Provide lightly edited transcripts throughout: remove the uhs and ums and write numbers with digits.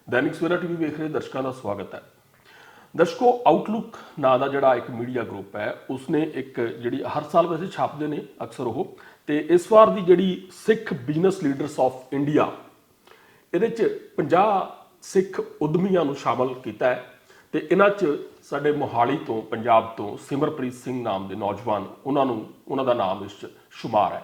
Dainik Savera TV ਵੇਖ ਰਹੇ ਦਰਸ਼ਕਾਂ ਦਾ ਸਵਾਗਤ ਹੈ। ਦਰਸ਼ਕੋ ਆਊਟਲੁੱਕ ਨਾਂ ਦਾ ਜਿਹੜਾ ਇੱਕ ਮੀਡੀਆ ਗਰੁੱਪ ਹੈ ਉਸਨੇ ਇੱਕ ਜਿਹੜੀ ਹਰ ਸਾਲ ਵੈਸੇ ਛਾਪਦੇ ਨੇ ਅਕਸਰ ਉਹ ਤੇ ਇਸ ਵਾਰ ਦੀ ਜਿਹੜੀ ਸਿੱਖ ਬਿਜ਼ਨਸ ਲੀਡਰਸ ਆਫ ਇੰਡੀਆ ਇਹਦੇ 'ਚ 50 ਸਿੱਖ ਉਦਮੀਆਂ ਨੂੰ ਸ਼ਾਮਲ ਕੀਤਾ ਹੈ ਤੇ ਇਹਨਾਂ 'ਚ ਸਾਡੇ ਮੋਹਾਲੀ ਤੋਂ ਪੰਜਾਬ ਤੋਂ ਸਿਮਰਪ੍ਰੀਤ ਸਿੰਘ ਨਾਮ ਦੇ ਨੌਜਵਾਨ ਉਹਨਾਂ ਦਾ ਨਾਮ ਇਸ 'ਚ ਸ਼ੁਮਾਰ ਹੈ।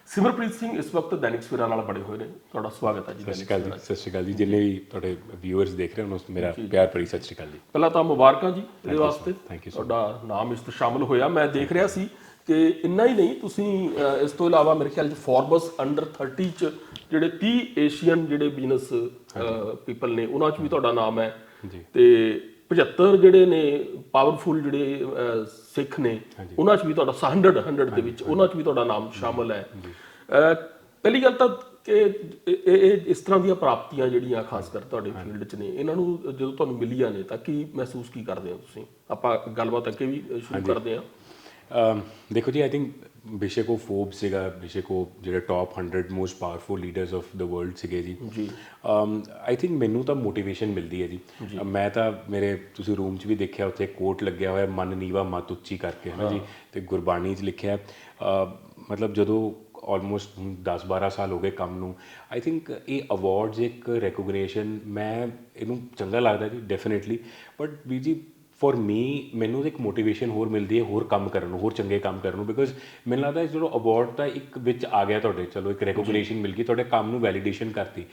ਸਿਮਰਪ੍ਰੀਤ ਸਿੰਘ ਇਸ ਵਕਤ ਦੈਨਿਕ ਸਵੇਰਾ ਨਾਲ ਬੜੇ ਹੋਏ ਨੇ। ਤੁਹਾਡਾ ਸਵਾਗਤ ਹੈ ਜੀ। ਸਤਿ ਸ਼੍ਰੀ ਅਕਾਲ ਜੀ ਜਿੰਨੇ ਵੀ ਤੁਹਾਡੇ ਵਿਊਅਰਸ ਦੇਖ ਰਹੇ ਹੋ ਮੇਰਾ ਪਿਆਰ ਭਰੀ ਸਤਿ ਸ਼੍ਰੀ ਅਕਾਲ ਜੀ। ਪਹਿਲਾਂ ਤਾਂ ਮੁਬਾਰਕਾਂ ਜੀ ਇਹਦੇ ਵਾਸਤੇ, ਥੈਂਕ ਯੂ। ਤੁਹਾਡਾ ਨਾਮ ਇਸ 'ਚ ਸ਼ਾਮਲ ਹੋਇਆ। ਮੈਂ ਦੇਖ ਰਿਹਾ ਸੀ ਕਿ ਇੰਨਾ ਹੀ ਨਹੀਂ, ਤੁਸੀਂ ਇਸ ਤੋਂ ਇਲਾਵਾ ਮੇਰੇ ਖਿਆਲ 'ਚ ਫੋਰਬਸ ਅੰਡਰ 30 'ਚ ਜਿਹੜੇ 30 ਏਸ਼ੀਅਨ ਜਿਹੜੇ ਬਿਜ਼ਨਸ ਪੀਪਲ ਨੇ ਉਹਨਾਂ 'ਚ ਵੀ ਤੁਹਾਡਾ ਨਾਮ ਹੈ ਜੀ। ਤੇ 75 ਜਿਹੜੇ ਨੇ ਪਾਵਰਫੁਲ ਜਿਹੜੇ ਸਿੱਖ ਨੇ ਉਹਨਾਂ 'ਚ ਵੀ ਤੁਹਾਡਾ 100 ਦੇ ਵਿੱਚ ਉਹਨਾਂ 'ਚ ਵੀ ਤੁਹਾਡਾ ਨਾਮ ਸ਼ਾਮਲ ਹੈ। ਪਹਿਲੀ ਗੱਲ ਤਾਂ ਕਿ ਇਹ ਇਸ ਤਰ੍ਹਾਂ ਦੀਆਂ ਪ੍ਰਾਪਤੀਆਂ ਜਿਹੜੀਆਂ ਖਾਸ ਕਰ ਤੁਹਾਡੇ ਫੀਲਡ 'ਚ ਨੇ ਇਹਨਾਂ ਨੂੰ ਜਦੋਂ ਤੁਹਾਨੂੰ ਮਿਲੀਆਂ ਨੇ ਤਾਂ ਕੀ ਮਹਿਸੂਸ ਕੀ ਕਰਦੇ ਹੋ ਤੁਸੀਂ? ਆਪਾਂ ਗੱਲਬਾਤ ਅੱਗੇ ਵੀ ਸ਼ੁਰੂ ਕਰਦੇ ਹਾਂ। ਦੇਖੋ ਜੀ, ਆਈ ਥਿੰਕ ਬੇਸ਼ੱਕ ਉਹ ਫੋਰਬਸ ਸੀਗਾ, ਬੇਸ਼ੱਕ ਉਹ ਜਿਹੜੇ top 100 most powerful leaders of the world ਸੀਗੇ ਜੀ। ਆਈ ਥਿੰਕ ਮੈਨੂੰ ਤਾਂ ਮੋਟੀਵੇਸ਼ਨ ਮਿਲਦੀ ਹੈ ਜੀ। ਮੈਂ ਤਾਂ ਮੇਰੇ ਤੁਸੀਂ ਰੂਮ 'ਚ ਵੀ ਦੇਖਿਆ ਉੱਥੇ ਕੋਟ ਲੱਗਿਆ ਹੋਇਆ ਮਨ ਨੀਵਾ ਮਤ ਉੱਚੀ ਕਰਕੇ, ਹੈ ਨਾ ਜੀ। ਅਤੇ ਗੁਰਬਾਣੀ 'ਚ ਲਿਖਿਆ ਮਤਲਬ ਜਦੋਂ ਆਲਮੋਸਟ 10-12 ਸਾਲ ਹੋ ਗਏ ਕੰਮ ਨੂੰ, ਆਈ ਥਿੰਕ ਇਹ ਅਵਾਰਡਸ ਇੱਕ ਰੈਕੋਗਨੇਸ਼ਨ ਮੈਂ ਇਹਨੂੰ ਚੰਗਾ ਲੱਗਦਾ ਜੀ ਡੈਫੀਨੇਟਲੀ। ਬਟ ਵੀਰ ਜੀ ਫॉर ਮੈਨੂੰ ਇੱਕ ਮੋਟੀਵੇਸ਼ਨ ਹੋਰ ਮਿਲਦੀ ਹੈ ਹੋਰ ਕੰਮ ਕਰਨ ਨੂੰ, ਹੋਰ ਚੰਗੇ ਕੰਮ ਕਰਨ ਨੂੰ। ਬਿਕੋਜ਼ ਮੈਨੂੰ ਲੱਗਦਾ ਜਦੋਂ ਅਵਾਰਡ ਤਾਂ ਇੱਕ ਵਿੱਚ ਆ ਗਿਆ ਤੁਹਾਡੇ, ਚਲੋ ਇੱਕ ਰੈਕੋਗਨੇਸ਼ਨ ਮਿਲ ਗਈ, ਤੁਹਾਡੇ ਕੰਮ ਨੂੰ ਵੈਲੀਡੇਸ਼ਨ ਕਰਤੀ।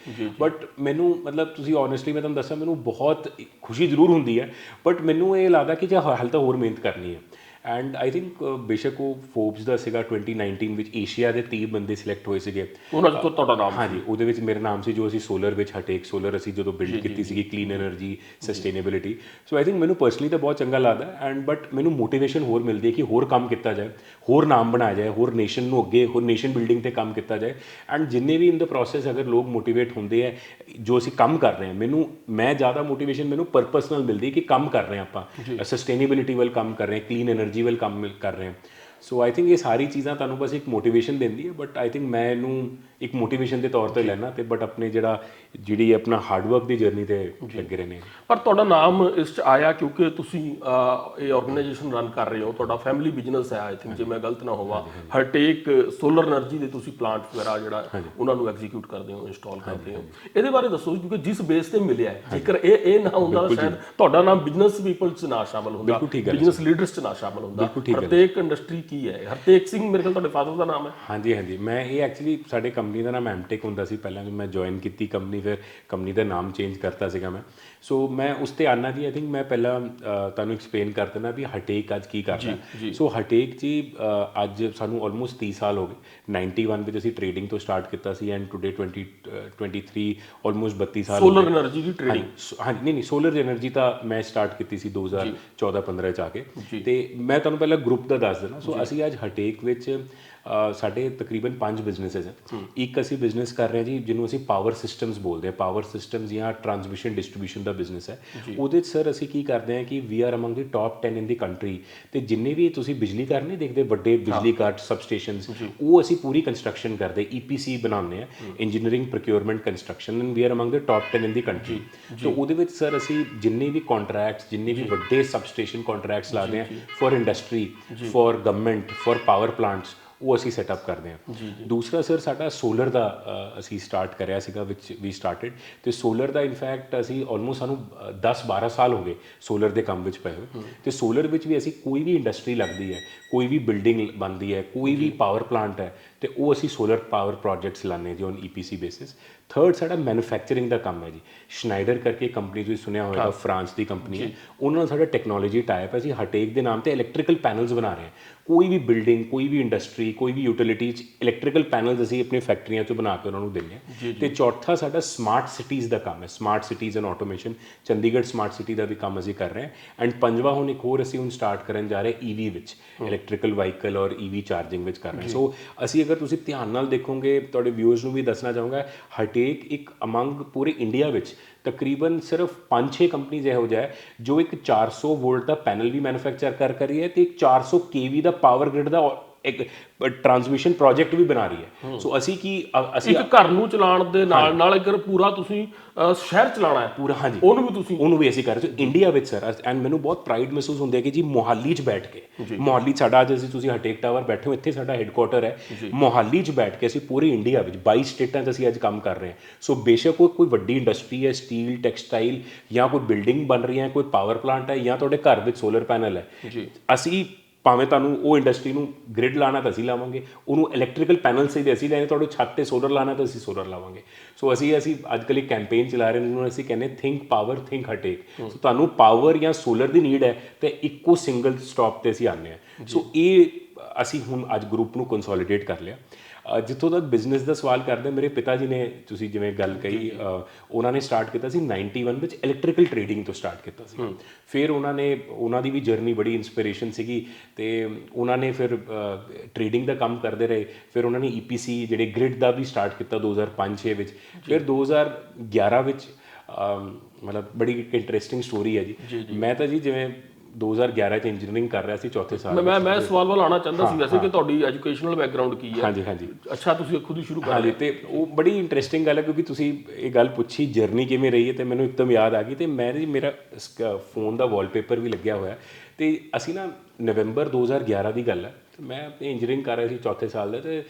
ਬਟ ਮੈਨੂੰ ਮਤਲਬ ਤੁਸੀਂ ਓਨੈਸਟਲੀ ਮੈਂ ਤੁਹਾਨੂੰ ਦੱਸਾਂ ਮੈਨੂੰ ਬਹੁਤ ਖੁਸ਼ੀ ਜ਼ਰੂਰ ਹੁੰਦੀ ਹੈ, ਬਟ ਮੈਨੂੰ ਇਹ ਲੱਗਦਾ ਕਿ ਹਾਲੇ ਤਾਂ ਹੋਰ ਮਿਹਨਤ ਕਰਨੀ ਹੈ। ਐਂਡ ਆਈ ਥਿੰਕ ਬੇਸ਼ੱਕ ਉਹ ਫੋਰਬਸ ਦਾ ਸੀਗਾ 2019 ਵਿੱਚ ਏਸ਼ੀਆ ਦੇ 30 ਬੰਦੇ ਸਿਲੈਕਟ ਹੋਏ ਸੀਗੇ, ਉਹਨਾਂ 'ਚ ਤੁਹਾਡਾ ਨਾਮ? ਹਾਂਜੀ, ਉਹਦੇ ਵਿੱਚ ਮੇਰਾ ਨਾਮ ਸੀ। ਜੋ ਅਸੀਂ ਸੋਲਰ ਵਿੱਚ ਹਟੇਕ ਸੋਲਰ ਅਸੀਂ ਜਦੋਂ ਬਿਲਡ ਕੀਤੀ ਸੀਗੀ, clean energy sustainability. So I think ਮੈਨੂੰ ਪਰਸਨਲੀ ਤਾਂ ਬਹੁਤ ਚੰਗਾ ਲੱਗਦਾ ਐਂਡ ਬਟ ਮੈਨੂੰ ਮੋਟੀਵੇਸ਼ਨ ਹੋਰ ਮਿਲਦੀ ਹੈ ਕਿ ਹੋਰ ਕੰਮ ਕੀਤਾ ਜਾਏ, ਹੋਰ ਨਾਮ ਬਣਾਇਆ ਜਾਏ, ਹੋਰ ਨੇਸ਼ਨ ਨੂੰ ਅੱਗੇ, ਹੋਰ ਨੇਸ਼ਨ ਬਿਲਡਿੰਗ 'ਤੇ ਕੰਮ ਕੀਤਾ ਜਾਏ। ਐਂਡ ਜਿੰਨੇ ਵੀ ਇਨ ਦ ਪ੍ਰੋਸੈਸ ਅਗਰ ਲੋਕ ਮੋਟੀਵੇਟ ਹੁੰਦੇ ਹੈ ਜੋ ਅਸੀਂ ਕੰਮ ਕਰ ਰਹੇ ਹਾਂ, ਮੈਂ ਜ਼ਿਆਦਾ ਮੋਟੀਵੇਸ਼ਨ ਮੈਨੂੰ ਪਰਪਸ ਨਾਲ ਮਿਲਦੀ ਕਿ ਕੰਮ ਕਰ ਰਹੇ ਹਾਂ ਆਪਾਂ, ਸਸਟੇਨੇਬਿਲਿਟੀ ਵੱਲ ਕੰਮ ਕਰ ਰਹੇ ਹਾਂ, ਕਲੀਨ ਐਨਰਜੀ ਵੱਲ ਕੰਮ ਕਰ ਰਹੇ ਹਾਂ। ਸੋ ਆਈ ਥਿੰਕ ਇਹ ਸਾਰੀ ਚੀਜ਼ਾਂ ਤੁਹਾਨੂੰ ਬਸ ਇੱਕ ਮੋਟੀਵੇਸ਼ਨ ਦਿੰਦੀ ਹੈ। ਬਟ ਆਈ ਥਿੰਕ ਮੈਂ ਇਹਨੂੰ ਇੱਕ ਮੋਟੀਵੇਸ਼ਨ ਦੇ ਤੌਰ 'ਤੇ ਲੈਣਾ ਅਤੇ ਬਟ ਆਪਣੇ ਜਿਹੜੀ ਆਪਣਾ ਹਾਰਡਵਰਕ ਦੀ ਜਰਨੀ 'ਤੇ ਲੱਗੇ ਰਹੇ ਨੇ। ਪਰ ਤੁਹਾਡਾ ਨਾਮ ਇਸ 'ਚ ਆਇਆ ਕਿਉਂਕਿ ਤੁਸੀਂ ਇਹ ਆਰਗੇਨਾਈਜੇਸ਼ਨ ਰਨ ਕਰ ਰਹੇ ਹੋ, ਤੁਹਾਡਾ ਫੈਮਿਲੀ ਬਿਜ਼ਨਸ ਹੈ ਆਈ ਥਿੰਕ, ਜੇ ਮੈਂ ਗਲਤ ਨਾ ਹੋਵਾਂ। ਹਰਟੇਕ ਸੋਲਰ એનર્ਜੀ ਦੇ ਤੁਸੀਂ ਪਲਾਂਟ ਵਗੈਰਾ ਜਿਹੜਾ ਉਹਨਾਂ ਨੂੰ ਐਗਜ਼ੀਕਿਊਟ ਕਰਦੇ ਹੋ, ਇੰਸਟਾਲ ਕਰਦੇ ਹੋ। ਇਹਦੇ ਬਾਰੇ ਦੱਸੋ ਕਿਉਂਕਿ ਜਿਸ ਬੇਸ ਤੇ ਮਿਲਿਆ, ਜੇਕਰ ਇਹ ਨਾ ਹੁੰਦਾ ਸ਼ਾਇਦ ਤੁਹਾਡਾ ਨਾਮ ਬਿਜ਼ਨਸ ਪੀਪਲ 'ਚ ਨਾ ਸ਼ਾਮਲ ਹੁੰਦਾ, ਬਿਜ਼ਨਸ ਲੀਡਰਸ 'ਚ ਨਾ ਸ਼ਾਮਲ ਹੁੰਦਾ। ਹਰਟੇਕ ਇੰਡਸਟਰੀ ਕੀ ਹੈ? ਹਰਟੇਕ ਸਿੰਘ ਮੇਰੇ ਖਿਆਲ ਤੁਹਾਡੇ ਫਾਦਰ ਦਾ ਨਾਮ ਹੈ। ਹਾਂਜੀ, ਮੈਂ ਇਹ ਐਕਚੁਅਲੀ ਸਾਡੇ ਕੰਪਨੀ ਦਾ ਨਾਮ ਐਮਟੇਕ ਹੁੰਦਾ ਸੀ ਪਹਿਲਾਂ, ਜਦੋਂ ਮੈਂ ਜੁਆਇਨ ਕੀਤੀ ਕੰਪਨੀ, ਫਿਰ ਕੰਪਨੀ ਦਾ ਨਾਮ ਚੇਂਜ ਕਰਤਾ ਸੀਗਾ ਮੈਂ। ਸੋ ਮੈਂ ਉਸ 'ਤੇ ਆਉਣਾ ਜੀ। ਆਈ ਥਿੰਕ ਮੈਂ ਪਹਿਲਾਂ ਤੁਹਾਨੂੰ ਐਕਸਪਲੇਨ ਕਰ ਦਿੰਦਾ ਵੀ ਹਰਟੇਕ ਅੱਜ ਕੀ ਕਰਦਾ। ਸੋ ਹਰਟੇਕ ਜੀ ਅੱਜ ਸਾਨੂੰ ਆਲਮੋਸਟ 30 ਸਾਲ ਹੋ ਗਏ। 91 ਵਿੱਚ ਅਸੀਂ ਟ੍ਰੇਡਿੰਗ ਤੋਂ ਸਟਾਰਟ ਕੀਤਾ ਸੀ ਐਂਡ ਟੂਡੇ 2023 ਆਲਮੋਸਟ 32 ਸਾਲ ਸੋਲਰ એનર્ਜੀ ਦੀ ਟ੍ਰੇਡਿੰਗ? ਹਾਂਜੀ, ਨਹੀਂ ਸੋਲਰ એનર્ਜੀ ਤਾਂ ਮੈਂ ਸਟਾਰਟ ਕੀਤੀ ਸੀ 2014-15 'ਚ ਆ ਕੇ। ਅਤੇ ਮੈਂ ਤੁਹਾਨੂੰ ਪਹਿਲਾਂ ਗਰੁੱਪ ਦਾ ਦੱਸ ਦਿੰਦਾ। ਸੋ ਅਸੀਂ ਅੱਜ ਹਰਟੇਕ ਵਿੱਚ ਸਾਡੇ ਤਕਰੀਬਨ 5 ਬਿਜ਼ਨਸਿਸ ਹੈ। ਇੱਕ ਅਸੀਂ ਬਿਜ਼ਨਸ ਕਰ ਰਹੇ ਹਾਂ ਜੀ ਜਿਹਨੂੰ ਅਸੀਂ ਪਾਵਰ ਸਿਸਟਮਸ ਬੋਲਦੇ ਹਾਂ। ਪਾਵਰ ਸਿਸਟਮਸ ਜਾਂ ਟਰਾਂਸਮਿਸ਼ਨ ਡਿਸਟਰੀਬਿਊਸ਼ਨ ਦਾ ਬਿਜ਼ਨਸ ਹੈ। ਉਹਦੇ 'ਚ ਸਰ ਅਸੀਂ ਕੀ ਕਰਦੇ ਹਾਂ ਕਿ ਵੀ are among the top 10 in the country. ਅਤੇ ਜਿੰਨੇ ਵੀ ਤੁਸੀਂ ਬਿਜਲੀ ਘਰ ਨਹੀਂ ਦੇਖਦੇ ਵੱਡੇ ਬਿਜਲੀ ਘਰ ਸਬਸਟੇਸ਼ਨਸ, ਉਹ ਅਸੀਂ ਪੂਰੀ ਕੰਸਟਰਕਸ਼ਨ ਕਰਦੇ, EPC ਬਣਾਉਂਦੇ ਹਾਂ, engineering procurement construction, and we are among the top 10 in the country. ਤਾਂ ਉਹਦੇ ਵਿੱਚ ਸਰ ਅਸੀਂ ਜਿੰਨੇ ਵੀ ਕੰਟਰੈਕਟਸ, ਜਿੰਨੇ ਵੀ ਵੱਡੇ ਸਬਸਟੇਸ਼ਨ ਕੰਟਰੈਕਟਸ ਲਾਦੇ ਹਾਂ for industry, for government, for power plants, ਉਹ ਅਸੀਂ ਸੈਟਅਪ ਕਰਦੇ ਹਾਂ। ਦੂਸਰਾ ਸਰ ਸਾਡਾ ਸੋਲਰ ਦਾ ਅਸੀਂ ਸਟਾਰਟ ਕਰਿਆ ਸੀਗਾ ਵਿਚ ਵੀ ਸਟਾਰਟਡ। ਅਤੇ ਸੋਲਰ ਦਾ ਇਨਫੈਕਟ ਅਸੀਂ ਆਲਮੋਸਟ ਸਾਨੂੰ 10-12 ਸਾਲ ਹੋ ਗਏ ਸੋਲਰ ਦੇ ਕੰਮ ਵਿੱਚ ਪਏ ਹੋਏ। ਅਤੇ ਸੋਲਰ ਵਿੱਚ ਵੀ ਅਸੀਂ ਕੋਈ ਵੀ ਇੰਡਸਟਰੀ ਲੱਗਦੀ ਹੈ, ਕੋਈ ਵੀ ਬਿਲਡਿੰਗ ਬਣਦੀ ਹੈ, ਕੋਈ ਵੀ ਪਾਵਰ ਪਲਾਂਟ ਹੈ, ਅਤੇ ਉਹ ਅਸੀਂ ਸੋਲਰ ਪਾਵਰ ਪ੍ਰੋਜੈਕਟਸ ਲਾਉਂਦੇ ਜੀ ਔਨ EPC ਬੇਸਿਸ। ਥਰਡ ਸਾਡਾ ਮੈਨੂਫੈਕਚਰਿੰਗ ਦਾ ਕੰਮ ਹੈ ਜੀ। ਸ਼ਨਾਈਡਰ ਕਰਕੇ ਕੰਪਨੀ ਤੁਸੀਂ ਸੁਣਿਆ ਹੋਵੇਗਾ, ਫਰਾਂਸ ਦੀ ਕੰਪਨੀ ਹੈ, ਉਹਨਾਂ ਨਾਲ ਸਾਡਾ ਟੈਕਨੋਲੋਜੀ ਟਾਈਪ ਹੈ। ਅਸੀਂ ਹਰਟੇਕ ਦੇ ਨਾਮ 'ਤੇ ਇਲੈਕਟ੍ਰੀਕਲ ਪੈਨਲਸ ਬਣਾ ਰਹੇ ਹਾਂ। ਕੋਈ ਵੀ ਬਿਲਡਿੰਗ, ਕੋਈ ਵੀ ਇੰਡਸਟਰੀ, ਕੋਈ ਵੀ ਯੂਟਿਲਿਟੀ 'ਚ ਇਲੈਕਟ੍ਰੀਕਲ ਪੈਨਲਸ ਅਸੀਂ ਆਪਣੀ ਫੈਕਟਰੀਆਂ 'ਚੋਂ ਬਣਾ ਕੇ ਉਹਨਾਂ ਨੂੰ ਦਿੰਦੇ ਹਾਂ। ਅਤੇ ਚੌਥਾ ਸਾਡਾ ਸਮਾਰਟ ਸਿਟੀਜ਼ ਦਾ ਕੰਮ ਹੈ, smart cities and automation. Chandigarh smart city ਦਾ ਵੀ ਕੰਮ ਅਸੀਂ ਕਰ ਰਹੇ ਹਾਂ। ਐਂਡ ਪੰਜਵਾਂ ਹੁਣ ਇੱਕ ਹੋਰ ਅਸੀਂ ਹੁਣ ਸਟਾਰਟ ਕਰਨ ਜਾ ਰਹੇ EV ਵਿੱਚ, ਇਲੈਕਟ੍ਰੀਕਲ ਵਾਹੀਕਲ ਔਰ EV ਚਾਰਜਿੰਗ ਵਿੱਚ ਕਰ ਰਹੇ ਹਾਂ। ਸੋ ਅਸੀਂ ਅਗਰ ਤੁਸੀਂ ਧਿਆਨ ਨਾਲ ਦੇਖੋਗੇ, ਤੁਹਾਡੇ ਵਿਊਅਰਸ ਨੂੰ ਵੀ ਦੱਸਣਾ ਚਾਹੂੰਗਾ, ਹਰਟੇਕ ਇੱਕ ਅਮੰਗ ਪੂਰੇ ਇੰਡੀਆ ਵਿੱਚ ਤਕਰੀਬਨ ਸਿਰਫ 5-6 ਕੰਪਨੀਜ਼ ਇਹੋ ਜਿਹਾ ਹੈ ਜੋ ਇੱਕ 400 ਵੋਲਟ ਦਾ ਪੈਨਲ ਵੀ ਮੈਨੂਫੈਕਚਰ ਕਰ ਰਹੀ ਹੈ ਅਤੇ ਇੱਕ 400 kV ਦਾ ਪਾਵਰ ਗ੍ਰਿਡ ਦਾ ਇੱਕ ਟਰਾਂਸਮਿਸ਼ਨ ਪ੍ਰੋਜੈਕਟ ਵੀ ਬਣਾ ਰਹੀ ਹੈ। ਸੋ ਅਸੀਂ ਅਸੀਂ ਇੱਕ ਘਰ ਨੂੰ ਚਲਾਉਣ ਦੇ ਨਾਲ ਨਾਲ ਅਗਰ ਪੂਰਾ ਤੁਸੀਂ ਸ਼ਹਿਰ ਚਲਾਉਣਾ ਹੈ ਪੂਰਾ, ਹਾਂਜੀ, ਉਹਨੂੰ ਵੀ ਅਸੀਂ ਕਰ ਰਹੇ। ਸੋ ਇੰਡੀਆ ਵਿੱਚ ਸਰ, ਐਂਡ ਮੈਨੂੰ ਬਹੁਤ ਪ੍ਰਾਈਡ ਮਹਿਸੂਸ ਹੁੰਦਾ ਹੈ ਕਿ ਜੀ ਮੋਹਾਲੀ 'ਚ ਬੈਠ ਕੇ, ਮੋਹਾਲੀ ਸਾਡਾ ਅੱਜ ਤੁਸੀਂ ਹਟੇਕ ਟਾਵਰ ਬੈਠੇ ਹੋ, ਇੱਥੇ ਸਾਡਾ ਹੈੱਡਕੁਆਟਰ ਹੈ, ਮੋਹਾਲੀ 'ਚ ਬੈਠ ਕੇ ਅਸੀਂ ਪੂਰੀ ਇੰਡੀਆ ਵਿੱਚ 22 ਸਟੇਟਾਂ 'ਚ ਅਸੀਂ ਅੱਜ ਕੰਮ ਕਰ ਰਹੇ ਹਾਂ। ਸੋ ਬੇਸ਼ੱਕ ਉਹ ਕੋਈ ਵੱਡੀ ਇੰਡਸਟਰੀ ਹੈ, ਸਟੀਲ, ਟੈਕਸਟਾਈਲ, ਜਾਂ ਕੋਈ ਬਿਲਡਿੰਗ ਬਣ ਰਹੀ ਹੈ, ਕੋਈ ਪਾਵਰ ਪਲਾਂਟ ਹੈ, ਜਾਂ ਤੁਹਾਡੇ ਘਰ ਵਿੱਚ ਸੋਲਰ ਪੈਨਲ ਹੈ, ਅਸੀਂ ਭਾਵੇਂ ਤੁਹਾਨੂੰ ਉਹ ਇੰਡਸਟਰੀ ਨੂੰ ਗ੍ਰਿਡ ਲਾਣਾ ਤਾਂ ਅਸੀਂ ਲਾਵਾਂਗੇ, ਉਹਨੂੰ ਇਲੈਕਟ੍ਰੀਕਲ ਪੈਨਲ ਸੇ ਅਸੀਂ ਲੈਣੇ, ਤੁਹਾਡੇ ਛੱਤ ਤੇ ਸੋਲਰ ਲਾਣਾ ਤਾਂ ਅਸੀਂ ਸੋਲਰ ਲਾਵਾਂਗੇ। ਸੋ ਅਸੀਂ ਅੱਜ ਕੱਲ੍ਹ ਇੱਕ ਕੈਂਪੇਨ ਚਲਾ ਰਹੇ ਨੇ, ਜਿਹਨੂੰ ਅਸੀਂ ਕਹਿੰਦੇ ਥਿੰਕ ਪਾਵਰ ਥਿੰਕ ਹਟੇਕ। ਸੋ ਤੁਹਾਨੂੰ ਪਾਵਰ ਜਾਂ ਸੋਲਰ ਦੀ ਨੀਡ ਹੈ ਤੇ ਇੱਕੋ ਸਿੰਗਲ ਸਟਾਪ ਤੇ ਅਸੀਂ ਆਉਂਦੇ ਹਾਂ। ਸੋ ਇਹ ਅਸੀਂ ਹੁਣ ਅੱਜ ਗਰੁੱਪ ਨੂੰ ਕੰਸੋਲੀਡੇਟ ਕਰ ਲਿਆ। ਜਿੱਥੋਂ ਤੱਕ ਬਿਜ਼ਨਸ ਦਾ ਸਵਾਲ ਕਰਦੇ, ਮੇਰੇ ਪਿਤਾ ਜੀ ਨੇ, ਤੁਸੀਂ ਜਿਵੇਂ ਗੱਲ ਕਹੀ, ਉਹਨਾਂ ਨੇ ਸਟਾਰਟ ਕੀਤਾ ਸੀ 91 ਵਿੱਚ ਇਲੈਕਟ੍ਰੀਕਲ ਟ੍ਰੇਡਿੰਗ ਤੋਂ ਸਟਾਰਟ ਕੀਤਾ ਸੀ। ਫਿਰ ਉਹਨਾਂ ਦੀ ਵੀ ਜਰਨੀ ਬੜੀ ਇੰਸਪੀਰੇਸ਼ਨ ਸੀਗੀ, ਤੇ ਉਹਨਾਂ ਨੇ ਫਿਰ ਟ੍ਰੇਡਿੰਗ ਦਾ ਕੰਮ ਕਰਦੇ ਰਹੇ। ਫਿਰ ਉਹਨਾਂ ਨੇ EPC ਜਿਹੜੇ ਗ੍ਰਿਡ ਦਾ ਵੀ ਸਟਾਰਟ ਕੀਤਾ 2005-6 ਵਿੱਚ। ਫਿਰ 2011 ਵਿੱਚ ਮਤਲਬ ਬੜੀ ਇੰਟਰਸਟਿੰਗ ਸਟੋਰੀ ਹੈ ਜੀ। ਮੈਂ ਤਾਂ ਜੀ ਜਿਵੇਂ 2011 ਚ ਇੰਜੀਨੀਅਰਿੰਗ ਕਰ ਰਿਹਾ ਸੀ, ਚੌਥੇ ਸਾਲ। ਮੈਂ ਸਵਾਲ ਵੱਲ ਆਉਣਾ ਚਾਹੁੰਦਾ ਸੀ ਵੈਸੇ ਕਿ ਤੁਹਾਡੀ ਐਜੂਕੇਸ਼ਨਲ ਬੈਕਗ੍ਰਾਉਂਡ ਕੀ ਹੈ। ਹਾਂਜੀ। ਅੱਛਾ, ਤੁਸੀਂ ਖੁਦ ਹੀ ਸ਼ੁਰੂ ਕਰ ਹਾਂਜੀ, ਤੇ ਉਹ ਬੜੀ ਇੰਟਰਸਟਿੰਗ ਗੱਲ ਹੈ, ਕਿਉਂਕਿ ਤੁਸੀਂ ਇਹ ਗੱਲ ਪੁੱਛੀ ਜਰਨੀ ਕਿਵੇਂ ਰਹੀ ਹੈ, ਤੇ ਮੈਨੂੰ ਇੱਕਦਮ ਯਾਦ ਆ ਗਈ। ਤੇ ਮੇਰਾ ਫੋਨ ਦਾ ਵਾਲਪੇਪਰ ਵੀ ਲੱਗਿਆ ਹੋਇਆ, ਤੇ ਅਸੀਂ ਨਾ ਨਵੰਬਰ 2011 ਦੀ ਗੱਲ ਹੈ, ਮੈਂ ਆਪਣੀ ਇੰਜੀਨੀਅਰਿੰਗ ਕਰ ਰਿਹਾ ਸੀ ਚੌਥੇ ਸਾਲ ਦਾ, ਤੇ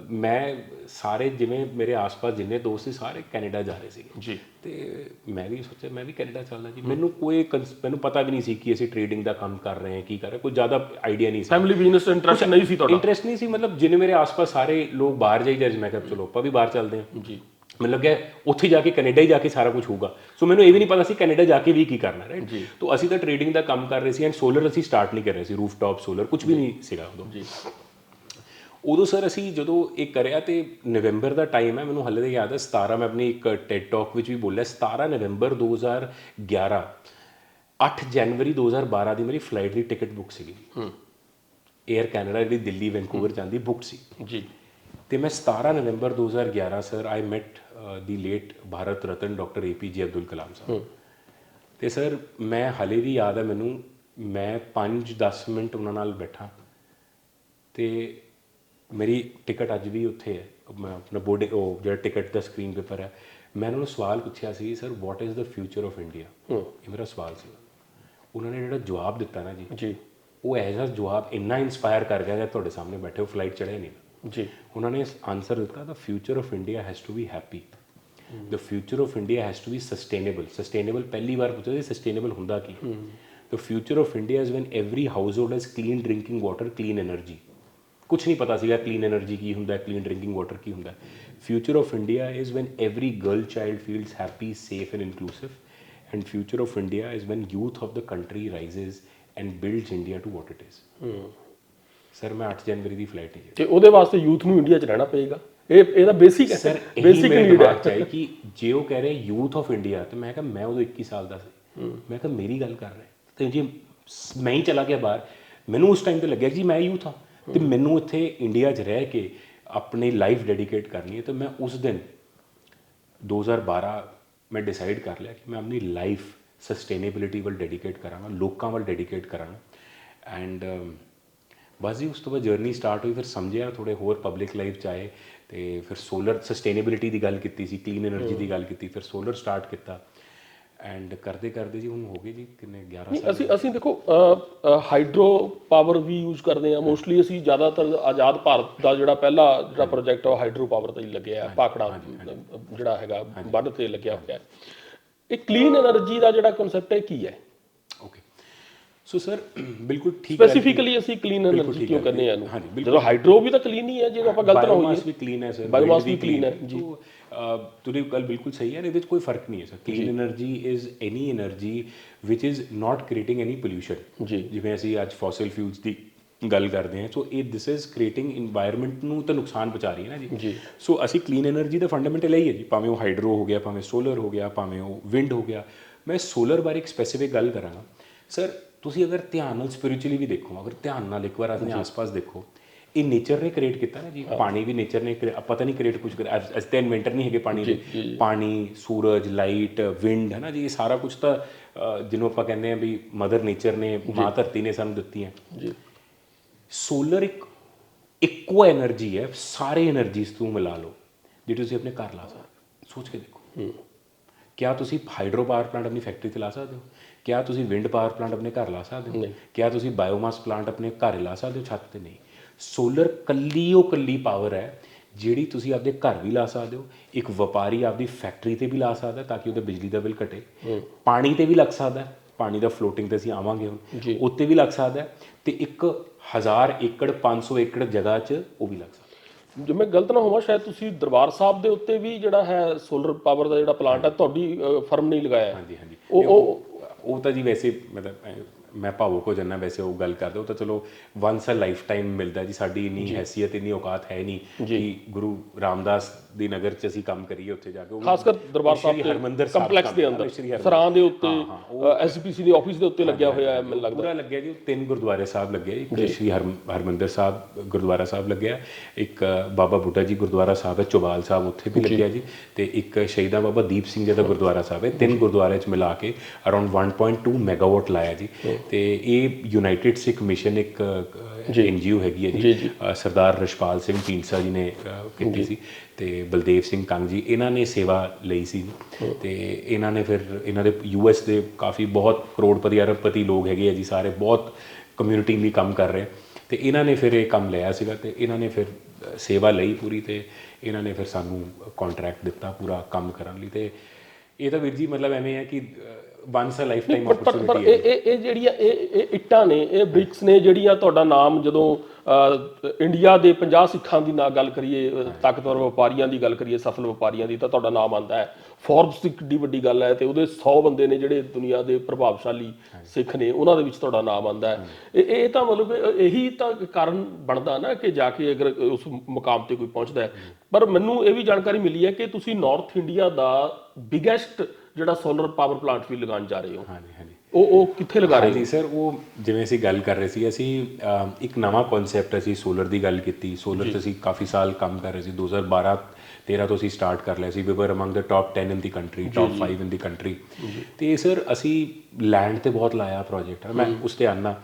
ਮੈਂ ਸਾਰੇ ਜਿਵੇਂ ਮੇਰੇ ਆਸ-ਪਾਸ ਜਿੰਨੇ ਦੋਸਤ ਸੀ ਸਾਰੇ ਕੈਨੇਡਾ ਜਾ ਰਹੇ ਸੀਗੇ ਜੀ, ਤੇ ਮੈਂ ਵੀ ਸੋਚਿਆ ਮੈਂ ਵੀ ਕੈਨੇਡਾ ਚੱਲਦਾ ਜੀ। ਮੈਨੂੰ ਪਤਾ ਵੀ ਨਹੀਂ ਸੀ ਕਿ ਅਸੀਂ ਟ੍ਰੇਡਿੰਗ ਦਾ ਕੰਮ ਕਰ ਰਹੇ ਹਾਂ, ਕੀ ਕਰ ਰਹੇ, ਕੋਈ ਜ਼ਿਆਦਾ ਆਈਡੀਆ ਨਹੀਂ ਸੀ। ਫੈਮਿਲੀ ਬਿਜ਼ਨਸ ਇੰਟਰਸਟ ਨਹੀਂ ਸੀ ਤੁਹਾਡਾ? ਇੰਟਰਸਟ ਨਹੀਂ ਸੀ, ਮਤਲਬ ਜਿੰਨੇ ਮੇਰੇ ਆਸ-ਪਾਸ ਸਾਰੇ ਲੋਕ ਬਾਹਰ ਜਾਈ ਮੈਂ ਕਿਹਾ ਚਲੋ ਆਪਾਂ ਵੀ ਬਾਹਰ ਚੱਲਦੇ ਹਾਂ ਜੀ। ਮੈਨੂੰ ਲੱਗਿਆ ਉੱਥੇ ਜਾ ਕੇ ਕੈਨੇਡਾ ਹੀ ਜਾ ਕੇ ਸਾਰਾ ਕੁਝ ਹੋਊਗਾ। ਸੋ ਮੈਨੂੰ ਇਹ ਵੀ ਨਹੀਂ ਪਤਾ ਸੀ ਕੈਨੇਡਾ ਜਾ ਕੇ ਵੀ ਕੀ ਕਰਨਾ, ਰਾਈਟ ਜੀ। ਤਾਂ ਅਸੀਂ ਤਾਂ ਟ੍ਰੇਡਿੰਗ ਦਾ ਕੰਮ ਕਰ ਰਹੇ ਸੀ, ਐਂਡ ਸੋਲਰ ਅਸੀਂ ਸਟਾਰਟ ਨਹੀਂ ਕਰ ਰਹੇ ਸੀ, ਰੂਫਟਾਪ ਸੋਲਰ ਕੁਝ ਵੀ ਨਹੀਂ ਸੀਗਾ ਉਦੋਂ ਜੀ। ਉਦੋਂ ਸਰ ਅਸੀਂ ਜਦੋਂ ਇਹ ਕਰਿਆ, ਤੇ ਨਵੰਬਰ ਦਾ ਟਾਈਮ ਹੈ, ਮੈਨੂੰ ਹਾਲੇ ਤੱਕ ਯਾਦ ਹੈ 17, ਮੈਂ ਆਪਣੀ ਇੱਕ ਟੈਡ ਟਾਕ ਵਿੱਚ ਵੀ ਬੋਲਿਆ, 17 ਨਵੰਬਰ 2011, 8 ਜਨਵਰੀ 2012 ਦੀ ਮੇਰੀ ਫਲਾਈਟ ਦੀ ਟਿਕਟ ਬੁੱਕ ਸੀਗੀ। ਏਅਰ ਕੈਨੇਡਾ ਜਿਹੜੀ ਦਿੱਲੀ ਵੈਨਕੂਵਰ ਜਾਂਦੀ ਬੁੱਕ ਸੀ ਜੀ। ਤੇ ਮੈਂ 17 ਨਵੰਬਰ 2011 ਸਰ ਆਈ ਮੈਟ ਦੀ late Bharat Ratna doctor APJ Abdul Kalam ਸਾਹਿਬ। ਤੇ ਸਰ ਮੈਂ ਹਾਲੇ ਵੀ ਯਾਦ ਹੈ ਮੈਨੂੰ, ਮੈਂ 5-10 ਮਿੰਟ ਉਹਨਾਂ ਨਾਲ ਬੈਠਾ, ਤੇ ਮੇਰੀ ਟਿਕਟ ਅੱਜ ਵੀ ਉੱਥੇ ਹੈ, ਮੈਂ ਆਪਣਾ ਉਹ ਜਿਹੜਾ ਟਿਕਟ ਦਾ ਸਕਰੀਨ ਪੇਪਰ ਹੈ, ਮੈਂ ਉਹਨਾਂ ਨੂੰ ਸਵਾਲ ਪੁੱਛਿਆ ਸੀ, sir what is the future of India, ਇਹ ਮੇਰਾ ਸਵਾਲ ਸੀ। ਉਹਨਾਂ ਨੇ ਜਿਹੜਾ ਜਵਾਬ ਦਿੱਤਾ ਨਾ ਜੀ, ਉਹ ਐਸਾ ਜਵਾਬ ਇੰਨਾ ਇੰਸਪਾਇਰ ਕਰ ਗਿਆ ਕਿ ਤੁਹਾਡੇ ਸਾਹਮਣੇ ਬੈਠੇ ਹੋ, ਫਲਾਈਟ ਚੜ੍ਹੇ ਨਹੀਂ ਜੀ। ਉਹਨਾਂ ਨੇ ਆਨਸਰ ਦਿੱਤਾ, the future of India has to be happy, the future of India has to be sustainable. ਪਹਿਲੀ ਵਾਰ ਪੁੱਛਿਆ ਸੀ ਸਸਟੇਨੇਬਲ ਹੁੰਦਾ ਕੀ? The future of India is when every household has clean drinking water, clean energy. ਕੁਛ ਨਹੀਂ ਪਤਾ ਸੀਗਾ ਕਲੀਨ ਐਨਰਜੀ ਕੀ ਹੁੰਦਾ, ਕਲੀਨ ਡਰਿੰਕਿੰਗ ਵਾਟਰ ਕੀ ਹੁੰਦਾ। Future of India is when every girl child feels happy, safe and inclusive, and future of India is when youth of the country rises and builds India to what it is. Sir ਮੈਂ 8 ਜਨਵਰੀ ਦੀ flight ਹੀ, ਤੇ ਉਹਦੇ ਵਾਸਤੇ youth ਨੂੰ India 'ਚ ਰਹਿਣਾ ਪਏਗਾ, ਇਹਦਾ basic ਹੈ ਸਰ, ਬੇਸਿਕ ਨੀਡ ਹੈ ਕਿ ਜੇ ਉਹ ਕਹਿ ਰਹੇ ਯੂਥ ਆਫ ਇੰਡੀਆ, ਤੇ ਮੈਂ ਕਿਹਾ ਮੈਂ ਉਦੋਂ 21 ਸਾਲ ਦਾ ਸੀ, ਮੈਂ ਕਿਹਾ ਮੇਰੀ ਗੱਲ ਕਰ ਰਹੇ, ਤੇ ਜੇ ਮੈਂ ਹੀ ਚਲਾ ਗਿਆ ਬਾਹਰ, ਮੈਨੂੰ ਉਸ ਟਾਈਮ ਤੇ ਲੱਗਿਆ ਕਿ ਜੀ ਮੈਂ ਯੂਥ ਹਾਂ, ਤੇ ਮੈਨੂੰ ਇੱਥੇ ਇੰਡੀਆ 'ਚ ਰਹਿ ਕੇ ਆਪਣੀ ਲਾਈਫ ਡੈਡੀਕੇਟ ਕਰਨੀ ਹੈ। ਤੇ ਮੈਂ ਉਸ ਦਿਨ 2012 ਮੈਂ ਡਿਸਾਈਡ ਕਰ ਲਿਆ ਕਿ ਮੈਂ ਆਪਣੀ ਲਾਈਫ ਸਸਟੇਨੇਬਿਲਿਟੀ ਵੱਲ ਡੈਡੀਕੇਟ ਕਰਾਂਗਾ, ਲੋਕਾਂ ਵੱਲ ਡੈਡੀਕੇਟ ਕਰਾਂਗਾ। ਐਂਡ ਬਸ ਜੀ ਉਸ ਤੋਂ ਬਾਅਦ ਜਰਨੀ ਸਟਾਰਟ ਹੋਈ। ਫਿਰ ਸਮਝਿਆ ਥੋੜ੍ਹੇ ਹੋਰ ਪਬਲਿਕ ਲਾਈਫ 'ਚ ਆਏ, ਤੇ ਫਿਰ ਸੋਲਰ ਸਸਟੇਨੇਬਿਲਿਟੀ ਦੀ ਗੱਲ ਕੀਤੀ ਸੀ, ਕਲੀਨ ਐਨਰਜੀ ਦੀ ਗੱਲ ਕੀਤੀ, ਫਿਰ ਸੋਲਰ ਸਟਾਰਟ ਕੀਤਾ, ਐਂਡ ਕਰਦੇ ਜੀ ਹੁਣ ਹੋ ਗਏ ਜੀ ਕਿੰਨੇ 11 ਸਾਲ। ਅਸੀਂ ਦੇਖੋ ਹਾਈਡਰੋ ਪਾਵਰ ਵੀ ਯੂਜ਼ ਕਰਦੇ ਹਾਂ ਮੋਸਟਲੀ। ਅਸੀਂ ਜ਼ਿਆਦਾਤਰ ਆਜ਼ਾਦ ਭਾਰਤ ਦਾ ਜਿਹੜਾ ਪਹਿਲਾ ਪ੍ਰੋਜੈਕਟ ਉਹ ਹਾਈਡਰੋ ਪਾਵਰ ਦਾ ਹੀ ਲੱਗਿਆ, ਭਾਖੜਾ ਜਿਹੜਾ ਹੈਗਾ ਬੰਨ ਤੇ ਲੱਗਿਆ ਹੋਇਆ। ਇਹ ਕਲੀਨ ਐਨਰਜੀ ਦਾ ਜਿਹੜਾ ਕਨਸੈਪਟ ਹੈ ਕੀ ਹੈ? ਓਕੇ, ਸੋ ਸਰ ਬਿਲਕੁਲ ਠੀਕ, ਸਪੈਸੀਫਿਕਲੀ ਅਸੀਂ ਕਲੀਨ ਐਨਰਜੀ ਕਿਉਂ ਕਹਿੰਦੇ ਆ ਇਹਨੂੰ? ਜਦੋਂ ਹਾਈਡਰੋ ਵੀ ਤਾਂ ਕਲੀਨ ਹੀ ਹੈ, ਜਦੋਂ ਆਪਾਂ ਗਲਤ ਨਾ ਹੋਈਏ। ਬਾਇਓਮਾਸ ਵੀ ਕਲੀਨ ਹੈ ਸਰ, ਬਾਇਓਮਾਸ ਵੀ ਕਲੀਨ ਹੈ ਜੀ। ਤੁਹਾਡੀ ਗੱਲ ਬਿਲਕੁਲ ਸਹੀ ਹੈ, ਇਹਦੇ ਵਿੱਚ ਕੋਈ ਫਰਕ ਨਹੀਂ ਹੈ sir. Clean energy is any energy which is not creating any pollution. ਜਿਵੇਂ ਅਸੀਂ ਅੱਜ ਫੋਸਿਲ ਫਿਊਲਸ ਦੀ ਗੱਲ ਕਰਦੇ ਹਾਂ, ਸੋ ਇਹ ਦਿਸ ਇਜ਼ ਕ੍ਰੀਏਟਿੰਗ ਇਨਵਾਇਰਨਮੈਂਟ ਨੂੰ ਤਾਂ ਨੁਕਸਾਨ ਪਹੁੰਚਾ ਰਹੀ ਹੈ ਨਾ ਜੀ। ਸੋ ਅਸੀਂ ਕਲੀਨ ਐਨਰਜੀ ਦਾ ਫੰਡਾਮੈਂਟਲ ਇਹੀ ਹੈ ਜੀ, ਭਾਵੇਂ ਉਹ ਹਾਈਡਰੋ ਹੋ ਗਿਆ, ਭਾਵੇਂ ਸੋਲਰ ਹੋ ਗਿਆ, ਭਾਵੇਂ ਉਹ ਵਿੰਡ ਹੋ ਗਿਆ। ਮੈਂ ਸੋਲਰ ਬਾਰੇ ਇੱਕ ਸਪੈਸੀਫਿਕ ਗੱਲ ਕਰਾਂਗਾ ਸਰ। ਤੁਸੀਂ ਅਗਰ ਧਿਆਨ ਨਾਲ ਸਪਿਰਿਚੁਅਲੀ ਵੀ ਦੇਖੋ, ਅਗਰ ਧਿਆਨ ਨਾਲ ਇੱਕ ਵਾਰ ਆਪਣੇ ਆਸ-ਪਾਸ ਦੇਖੋ, ਇਹ ਨੇਚਰ ਨੇ ਕ੍ਰੀਏਟ ਕੀਤਾ ਨਾ ਜੀ। ਪਾਣੀ ਵੀ ਨੇਚਰ ਨੇ ਪਤਾ ਨਹੀਂ ਕ੍ਰੀਏਟ ਕੁਝ ਕਰ, ਅਸੀਂ ਤਾਂ ਇਨਵੈਂਟਰ ਨਹੀਂ ਹੈਗੇ ਪਾਣੀ ਦੇ। ਪਾਣੀ, ਸੂਰਜ, ਲਾਈਟ, ਵਿੰਡ ਹੈ ਨਾ ਜੀ, ਇਹ ਸਾਰਾ ਕੁਝ ਤਾਂ ਜਿਹਨੂੰ ਆਪਾਂ ਕਹਿੰਦੇ ਹਾਂ ਵੀ ਮਦਰ ਨੇਚਰ ਨੇ, ਮਾਂ ਧਰਤੀ ਨੇ ਸਾਨੂੰ ਦਿੱਤੀਆਂ ਜੀ। ਸੋਲਰ ਇੱਕ ਇੱਕੋ એનર્ਜੀ ਹੈ ਸਾਰੇ એનર્ਜੀਜ਼ ਤੋਂ ਮਿਲਾ ਲਓ ਜਿਹੜੀ ਤੁਸੀਂ ਆਪਣੇ ਘਰ ਲਾ ਸਕਦੇ। ਸੋਚ ਕੇ ਦੇਖੋ, ਕਿਆ ਤੁਸੀਂ ਹਾਈਡਰੋ ਪਾਵਰ ਪਲਾਂਟ ਆਪਣੀ ਫੈਕਟਰੀ 'ਤੇ ਲਾ ਸਕਦੇ ਹੋ? ਕਿਆ ਤੁਸੀਂ ਵਿੰਡ ਪਾਵਰ ਪਲਾਂਟ ਆਪਣੇ ਘਰ ਲਾ ਸਕਦੇ ਹੋ? ਕਿਆ ਤੁਸੀਂ ਬਾਇਓਮਾਸ ਪਲਾਂਟ ਆਪਣੇ ਘਰ ਲਾ ਸਕਦੇ ਹੋ ਛੱਤ 'ਤੇ? ਨਹੀਂ। ਸੋਲਰ ਕੱਲੀ ਪਾਵਰ ਹੈ ਜਿਹੜੀ ਤੁਸੀਂ ਆਪਦੇ ਘਰ ਵੀ ਲਾ ਸਕਦੇ ਹੋ, ਇੱਕ ਵਪਾਰੀ ਆਪਦੀ ਫੈਕਟਰੀ 'ਤੇ ਵੀ ਲਾ ਸਕਦਾ ਤਾਂ ਕਿ ਉਹਦਾ ਬਿਜਲੀ ਦਾ ਬਿੱਲ ਘਟੇ, ਪਾਣੀ 'ਤੇ ਵੀ ਲੱਗ ਸਕਦਾ, ਪਾਣੀ ਦਾ ਫਲੋਟਿੰਗ 'ਤੇ ਅਸੀਂ ਆਵਾਂਗੇ ਹੁਣ, ਉੱਤੇ ਵੀ ਲੱਗ ਸਕਦਾ, ਅਤੇ 1000 ਏਕੜ 500 ਏਕੜ ਜਗ੍ਹਾ 'ਚ ਉਹ ਵੀ ਲੱਗ ਸਕਦਾ। ਜੇ ਮੈਂ ਗਲਤ ਨਾ ਹੋਵਾਂ, ਸ਼ਾਇਦ ਤੁਸੀਂ ਦਰਬਾਰ ਸਾਹਿਬ ਦੇ ਉੱਤੇ ਵੀ ਜਿਹੜਾ ਹੈ ਸੋਲਰ ਪਾਵਰ ਦਾ ਜਿਹੜਾ ਪਲਾਂਟ ਹੈ ਤੁਹਾਡੀ ਫਰਮ ਨੇ ਲਗਾਇਆ। ਹਾਂਜੀ ਹਾਂਜੀ, ਉਹ ਤਾਂ ਜੀ ਵੈਸੇ ਮਤਲਬ ਮੈਂ ਭਾਵੁਕ ਹੋ ਜਾਂਦਾ ਵੈਸੇ ਉਹ ਗੱਲ ਕਰਦੇ, ਉਹ ਤਾਂ ਚਲੋ ਵਨਸ ਅ ਲਾਈਫ ਟਾਈਮ ਮਿਲਦਾ ਜੀ। ਸਾਡੀ ਇੰਨੀ ਹੈਸੀਅਤ ਇੰਨੀ ਔਕਾਤ ਹੈ ਨਹੀਂ ਕਿ ਗੁਰੂ ਰਾਮਦਾਸ ਦੀ ਨਗਰ 'ਚ ਅਸੀਂ ਕੰਮ ਕਰੀਏ ਉੱਥੇ ਜਾ ਕੇ, ਖਾਸ ਕਰ ਦਰਬਾਰ ਸਾਹਿਬ ਦੇ ਹਰਮੰਦਰ ਕੰਪਲੈਕਸ ਦੇ ਅੰਦਰ ਸਰਾਂ ਦੇ ਉੱਤੇ ਐਸਪੀਸੀ ਦੇ ਆਫਿਸ ਦੇ ਉੱਤੇ ਲੱਗਿਆ ਹੋਇਆ ਹੈ ਮੈਨੂੰ ਲੱਗਦਾ। ਪੂਰਾ ਲੱਗਿਆ ਜੀ, 3 ਗੁਰਦੁਆਰੇ ਸਾਹਿਬ ਲੱਗੇ, ਇੱਕ ਸ਼੍ਰੀ ਹਰਮੰਦਰ ਸਾਹਿਬ ਗੁਰਦੁਆਰਾ ਸਾਹਿਬ ਲੱਗਿਆ, ਇੱਕ ਬਾਬਾ ਬੁੱਢਾ ਜੀ ਗੁਰਦੁਆਰਾ ਸਾਹਿਬ ਹੈ ਚੋਬਾਲ ਸਾਹਿਬ ਉੱਥੇ ਵੀ ਲੱਗਿਆ ਜੀ, ਤੇ ਇੱਕ ਸ਼ਹੀਦਾਂ ਬਾਬਾ ਦੀਪ ਸਿੰਘ ਜੀ ਦਾ ਗੁਰਦੁਆਰਾ ਸਾਹਿਬ ਹੈ। 3 ਗੁਰਦੁਆਰੇ 'ਚ ਮਿਲਾ ਕੇ ਅਰਾਊਂਡ 1.2 ਮੈਗਾਵਾਟ ਲਾਇਆ ਜੀ। ਤੇ ਇਹ ਯੂਨਾਈਟਿਡ ਸਿੱਖ ਮਿਸ਼ਨ ਇੱਕ NGO ਹੈਗੀ ਹੈ ਜੀ, ਸਰਦਾਰ ਰਸ਼ਪਾਲ ਸਿੰਘ ਢੀਂਡਸਾ ਜੀ ਨੇ ਕੀਤੀ ਸੀ, ਤੇ ਬਲਦੇਵ ਸਿੰਘ ਕੰਗ ਜੀ ਇਹਨਾਂ ਨੇ ਸੇਵਾ ਲਈ ਸੀ। ਤੇ ਇਹਨਾਂ ਨੇ ਫਿਰ ਇਹਨਾਂ ਦੇ US ਦੇ ਕਾਫੀ ਬਹੁਤ ਕਰੋੜਪਤੀ ਅਰਬਪਤੀ ਲੋਕ ਹੈਗੇ ਆ ਜੀ, ਸਾਰੇ ਬਹੁਤ ਕਮਿਊਨਿਟੀ ਲਈ ਕੰਮ ਕਰ ਰਹੇ, ਤੇ ਇਹਨਾਂ ਨੇ ਫਿਰ ਇਹ ਕੰਮ ਲਿਆ ਸੀਗਾ, ਤੇ ਇਹਨਾਂ ਨੇ ਫਿਰ ਸੇਵਾ ਲਈ ਪੂਰੀ, ਤੇ ਇਹਨਾਂ ਨੇ ਫਿਰ ਸਾਨੂੰ ਕੰਟਰੈਕਟ ਦਿੱਤਾ ਪੂਰਾ ਕੰਮ ਕਰਨ ਲਈ। ਤੇ ਇਹ ਤਾਂ ਵੀਰ ਜੀ ਮਤਲਬ ਐਵੇਂ ਹੈ ਕਿ ਵਨਸ ਅ ਲਾਈਫ ਟਾਈਮ ਓਪਰਚੁਨਿਟੀ ਹੈ। ਇਹ ਜਿਹੜੀਆਂ ਇਹ ਇੱਟਾਂ ਨੇ, ਇਹ ਬ੍ਰਿਕਸ ਨੇ ਜਿਹੜੀਆਂ, ਤੁਹਾਡਾ ਨਾਮ ਜਦੋਂ ਇੰਡੀਆ ਦੇ 50 ਸਿੱਖਾਂ ਦੀ ਨਾ ਗੱਲ ਕਰੀਏ, ਤਾਕਤਵਰ ਵਪਾਰੀਆਂ ਦੀ ਗੱਲ ਕਰੀਏ, ਸਫਲ ਵਪਾਰੀਆਂ ਦੀ, ਤਾਂ ਤੁਹਾਡਾ ਨਾਮ ਆਉਂਦਾ ਹੈ। ਫੋਰਬਸ ਇੱਕ ਏਡੀ ਵੱਡੀ ਗੱਲ ਹੈ, ਤੇ ਉਹਦੇ 100 ਬੰਦੇ ਨੇ ਜਿਹੜੇ ਦੁਨੀਆ ਦੇ ਪ੍ਰਭਾਵਸ਼ਾਲੀ ਸਿੱਖ ਨੇ, ਉਹਨਾਂ ਦੇ ਵਿੱਚ ਤੁਹਾਡਾ ਨਾਮ ਆਉਂਦਾ ਹੈ। ਇਹ ਤਾਂ ਮਤਲਬ ਇਹੀ ਤਾਂ ਕਾਰਨ ਬਣਦਾ ਨਾ ਕਿ ਜਾ ਕੇ ਅਗਰ ਉਸ ਮੁਕਾਮ ਤੇ ਕੋਈ ਪਹੁੰਚਦਾ ਹੈ। ਪਰ ਮੈਨੂੰ ਇਹ ਵੀ ਜਾਣਕਾਰੀ ਮਿਲੀ ਹੈ ਕਿ ਤੁਸੀਂ ਨਾਰਥ ਇੰਡੀਆ ਦਾ ਬਿਗੈਸਟ ਜਿਹੜਾ ਸੋਲਰ ਪਾਵਰ ਪਲਾਂਟ ਵੀ ਲਗਾਉਣ ਜਾ ਰਹੇ ਹੋ। ਹਾਂਜੀ ਹਾਂਜੀ, ਉਹ ਕਿੱਥੇ ਲਗਾ ਰਹੇ ਜੀ ਸਰ? ਉਹ ਜਿਵੇਂ ਅਸੀਂ ਗੱਲ ਕਰ ਰਹੇ ਸੀ, ਅਸੀਂ ਇੱਕ ਨਵਾਂ ਕਨਸੈਪਟ, ਅਸੀਂ ਸੋਲਰ ਦੀ ਗੱਲ ਕੀਤੀ। ਸੋਲਰ 'ਚ ਅਸੀਂ ਕਾਫੀ ਸਾਲ ਕੰਮ ਕਰ ਰਹੇ ਸੀ, 2012-13 ਤੋਂ ਅਸੀਂ ਸਟਾਰਟ ਕਰ ਲਿਆ ਸੀ। ਵੀ ਵਰ ਅਮੰਗ ਦ ਟੌਪ 10 ਇਨ ਦੀ ਕੰਟਰੀ, ਟੌਪ 5 ਇਨ ਦੀ ਕੰਟਰੀ। ਤੇ ਸਰ ਅਸੀਂ ਲੈਂਡ ਤੇ ਬਹੁਤ ਲਾਇਆ ਪ੍ਰੋਜੈਕਟ, ਮੈਂ ਉਸ ਤੇ ਆਨਾ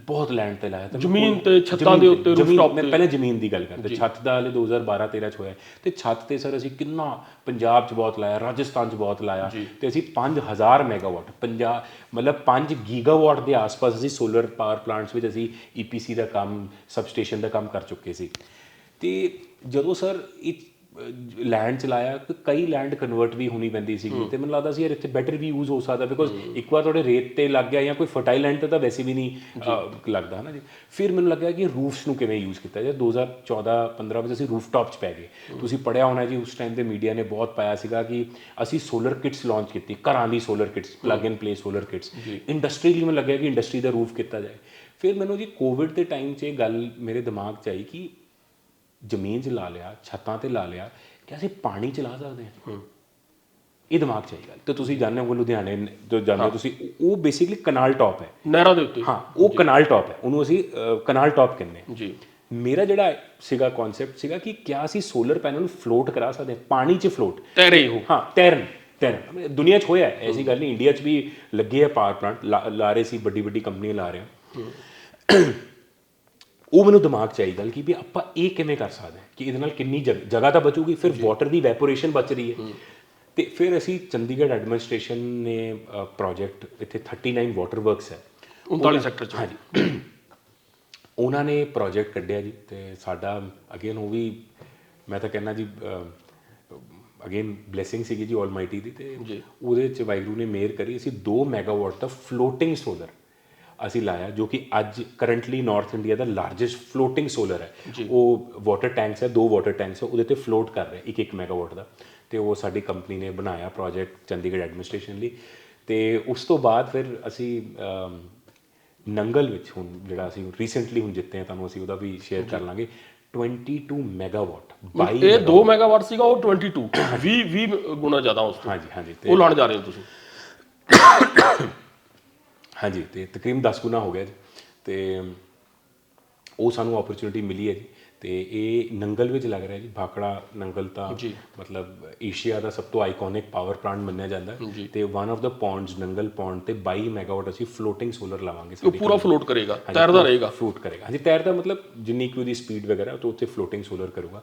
ਬਹੁਤ ਲੈਂਡ ਤੇ ਲਾਇਆ, ਜ਼ਮੀਨ ਤੇ ਛੱਤਾਂ ਦੇ ਉੱਤੇ, ਰੂਫਟਾਪ ਤੇ। ਪਹਿਲੇ ਜ਼ਮੀਨ ਦੀ ਗੱਲ ਕਰਦੇ, ਛੱਤ ਦਾ ਹਲੇ 2012-13 'ਚ ਹੋਇਆ, ਤੇ ਛੱਤ ਤੇ ਸਰ ਅਸੀਂ ਕਿੰਨਾ ਪੰਜਾਬ 'ਚ ਬਹੁਤ ਲਾਇਆ, ਰਾਜਸਥਾਨ 'ਚ ਬਹੁਤ ਲਾਇਆ, ਤੇ ਅਸੀਂ 5000 ਮੈਗਾਵਾਟ, ਮਤਲਬ 5 ਗੀਗਾਵਾਟ ਦੇ ਆਸ-ਪਾਸ ਅਸੀਂ ਸੋਲਰ ਪਾਵਰ ਪਲਾਂਟਸ ਵਿੱਚ ਅਸੀਂ EPC ਦਾ ਕੰਮ, ਸਬਸਟੇਸ਼ਨ ਦਾ ਕੰਮ ਕਰ ਚੁੱਕੇ ਸੀ। ਤੇ ਜਦੋਂ ਸਰ ਇਹ ਲੈਂਡ ਚਲਾਇਆ, ਕਈ ਲੈਂਡ ਕਨਵਰਟ ਵੀ ਹੋਣੀ ਪੈਂਦੀ ਸੀਗੀ, ਤੇ ਮੈਨੂੰ ਲੱਗਦਾ ਸੀ ਯਾਰ ਇੱਥੇ ਬੈਟਰ ਵੀ ਯੂਜ਼ ਹੋ ਸਕਦਾ, ਬਿਕੋਜ਼ ਇੱਕ ਵਾਰ ਤੁਹਾਡੇ ਰੇਤ ਤੇ ਲੱਗ ਗਿਆ, ਜਾਂ ਕੋਈ ਫਰਟਾਈਲ ਲੈਂਡ ਤੇ ਤਾਂ ਵੈਸੇ ਵੀ ਨਹੀਂ ਲੱਗਦਾ ਹੈ ਨਾ ਜੀ। ਫਿਰ ਮੈਨੂੰ ਲੱਗਿਆ ਕਿ ਰੂਫਸ ਨੂੰ ਕਿਵੇਂ ਯੂਜ਼ ਕੀਤਾ ਜਾਏ। 2014-15 ਵਿੱਚ ਅਸੀਂ ਰੂਫਟਾਪ 'ਚ ਪੈ ਗਏ। ਤੁਸੀਂ ਪੜ੍ਹਿਆ ਹੋਣਾ ਜੀ, ਉਸ ਟਾਈਮ ਤੇ ਮੀਡੀਆ ਨੇ ਬਹੁਤ ਪਾਇਆ ਸੀਗਾ ਕਿ ਅਸੀਂ ਸੋਲਰ ਕਿਟਸ ਲਾਂਚ ਕੀਤੀ, ਘਰਾਂ ਦੀ solar kits, plug and play solar kits. Industry ਲਈ ਮੈਨੂੰ ਲੱਗਿਆ ਕਿ ਇੰਡਸਟਰੀ ਦਾ ਰੂਫ ਕੀਤਾ ਜਾਏ। ਫਿਰ ਮੈਨੂੰ ਜੀ ਕੋਵਿਡ ਦੇ ਟਾਈਮ 'ਚ ਇਹ ਗੱਲ ਮੇਰੇ ਦਿਮਾਗ 'ਚ ਆਈ ਕਿ ਜ਼ਮੀਨ 'ਚ ਲਾ ਲਿਆ, ਛੱਤਾਂ 'ਤੇ ਲਾ ਲਿਆ, ਕਿ ਅਸੀਂ ਪਾਣੀ 'ਚ ਲਾ ਸਕਦੇ ਹਾਂ? ਇਹ ਦਿਮਾਗ 'ਚ ਆਈ ਗੱਲ। ਤੇ ਤੁਸੀਂ ਜਾਣਦੇ ਹੋ ਲੁਧਿਆਣੇ ਜੋ ਜਾਂਦੇ ਹੋ ਤੁਸੀਂ, ਉਹ ਬੇਸਿਕਲੀ ਕਨਾਲ ਟੌਪ ਹੈ, ਨਹਿਰਾਂ ਦੇ ਉੱਤੇ। ਹਾਂ, ਉਹ ਕਨਾਲ ਟੌਪ ਹੈ, ਉਹਨੂੰ ਅਸੀਂ ਕਨਾਲ ਟੌਪ ਕਹਿੰਦੇ ਹਾਂ ਜੀ। ਮੇਰਾ ਜਿਹੜਾ ਸੀਗਾ ਕਨਸੈਪਟ ਸੀਗਾ ਕਿ ਕਿਆ ਅਸੀਂ ਸੋਲਰ ਪੈਨਲ ਨੂੰ ਫਲੋਟ ਕਰਾ ਸਕਦੇ ਹਾਂ, ਪਾਣੀ 'ਚ ਫਲੋਟ ਤੈਰੇ ਹੋ। ਹਾਂ, ਤੈਰਨ ਦੁਨੀਆ 'ਚ ਹੋਇਆ, ਐਸੀ ਗੱਲ ਨਹੀਂ। ਇੰਡੀਆ 'ਚ ਵੀ ਲੱਗੇ ਆ ਪਾਵਰ ਪਲਾਂਟ, ਲਾ ਰਹੇ ਸੀ, ਵੱਡੀ ਵੱਡੀ ਕੰਪਨੀਆਂ ਲਾ ਰਹੇ। ਉਹ ਮੈਨੂੰ ਦਿਮਾਗ 'ਚ ਆਈ ਗੱਲ ਕਿ ਵੀ ਆਪਾਂ ਇਹ ਕਿਵੇਂ ਕਰ ਸਕਦੇ ਹਾਂ, ਕਿ ਇਹਦੇ ਨਾਲ ਕਿੰਨੀ ਜਗ੍ਹਾ ਤਾਂ ਬਚੂਗੀ, ਫਿਰ ਵਾਟਰ ਦੀ ਵੈਪੋਰੇਸ਼ਨ ਬਚ ਰਹੀ ਹੈ। ਤੇ ਫਿਰ ਅਸੀਂ ਚੰਡੀਗੜ੍ਹ ਐਡਮਿਨਿਸਟ੍ਰੇਸ਼ਨ ਨੇ ਪ੍ਰੋਜੈਕਟ, ਇੱਥੇ 39 ਵਾਟਰ ਵਰਕਸ ਹੈ 39 ਸੈਕਟਰ 'ਚ, ਹਾਂਜੀ, ਉਹਨਾਂ ਨੇ ਪ੍ਰੋਜੈਕਟ ਕੱਢਿਆ ਜੀ। ਤੇ ਸਾਡਾ ਅਗੇਨ ਉਹ ਵੀ ਮੈਂ ਤਾਂ ਕਹਿੰਦਾ ਜੀ ਅਗੇਨ ਬਲੇਸਿੰਗ ਸੀਗੀ ਜੀ ਆਲਮਾਈਟੀ ਦੀ। ਤੇ ਉਹਦੇ 'ਚ ਵਾਹਿਗੁਰੂ ਨੇ ਮਿਹਰ ਕਰੀ, ਅਸੀਂ 2 ਮੈਗਾਵਾਟ ਦਾ ਫਲੋਟਿੰਗ ਸੋਲਰ ਅਸੀਂ ਲਾਇਆ, ਜੋ ਕਿ ਅੱਜ ਕਰੰਟਲੀ ਨਾਰਥ ਇੰਡੀਆ ਦਾ ਲਾਰਜੈਸਟ ਫਲੋਟਿੰਗ ਸੋਲਰ ਹੈ। ਉਹ ਵਾਟਰ ਟੈਂਕਸ ਹੈ, 2 ਵਾਟਰ ਟੈਂਕਸ ਹੈ, ਉਹਦੇ ਤੇ ਫਲੋਟ ਕਰ ਰਿਹਾ 1-1 ਮੈਗਾਵਾਟ ਦਾ। ਤੇ ਉਹ ਸਾਡੀ ਕੰਪਨੀ ਨੇ ਬਣਾਇਆ ਪ੍ਰੋਜੈਕਟ ਚੰਡੀਗੜ੍ਹ ਐਡਮਿਨਿਸਟ੍ਰੇਸ਼ਨ ਲਈ। ਤੇ ਉਸ ਤੋਂ ਬਾਅਦ ਫਿਰ ਅਸੀਂ ਨੰਗਲ ਵਿੱਚ ਹੁਣ ਜਿਹੜਾ ਅਸੀਂ ਰੀਸੈਂਟਲੀ ਹੁਣ ਜਿੱਤੇ ਹਾਂ, ਤੁਹਾਨੂੰ ਅਸੀਂ ਉਹਦਾ ਵੀ ਸ਼ੇਅਰ ਕਰ ਲਾਂਗੇ, 22 ਮੈਗਾਵਾਟ। ਇਹ 2 ਮੈਗਾਵਾਟ ਸੀਗਾ, ਉਹ 22 20 ਗੁਣਾ ਜ਼ਿਆਦਾ ਉਸ ਤੋਂ। ਹਾਂਜੀ ਹਾਂਜੀ, ਉਹ ਲਾਉਣ ਜਾ ਰਹੇ ਹੋ ਤੁਸੀਂ? ਹਾਂਜੀ, ਤੇ ਤਕਰੀਬਨ 10 ਗੁਣਾ ਹੋ ਗਿਆ ਜੀ। ਤੇ ਉਹ ਸਾਨੂੰ ਓਪਰਚੁਨਿਟੀ ਮਿਲੀ ਹੈ ਜੀ। ਤੇ ਇਹ ਨੰਗਲ ਵਿੱਚ ਲੱਗ ਰਿਹਾ ਜੀ। ਭਾਖੜਾ ਨੰਗਲ ਤਾਂ ਮਤਲਬ ਏਸ਼ੀਆ ਦਾ ਸਭ ਤੋਂ ਆਈਕੋਨਿਕ ਪਾਵਰ ਪਲਾਂਟ ਮੰਨਿਆ ਜਾਂਦਾ ਤੇ one of the ponds Nangal pound ਤੇ 22 ਮੈਗਾਵਾਟ ਅਸੀਂ ਫਲੋਟਿੰਗ ਸੋਲਰ ਲਾਵਾਂਗੇ। ਉਹ ਪੂਰਾ ਫਲੋਟ ਕਰੇਗਾ, ਤੈਰਦਾ ਰਹੇਗਾ। ਫਲੋਟ ਕਰੇਗਾ ਹਾਂਜੀ, ਤੈਰਦਾ ਮਤਲਬ ਜਿੰਨੀ ਕੁ ਉਹਦੀ ਸਪੀਡ ਵਗੈਰਾ ਤਾਂ ਉੱਥੇ ਫਲੋਟਿੰਗ ਸੋਲਰ ਕਰੂਗਾ।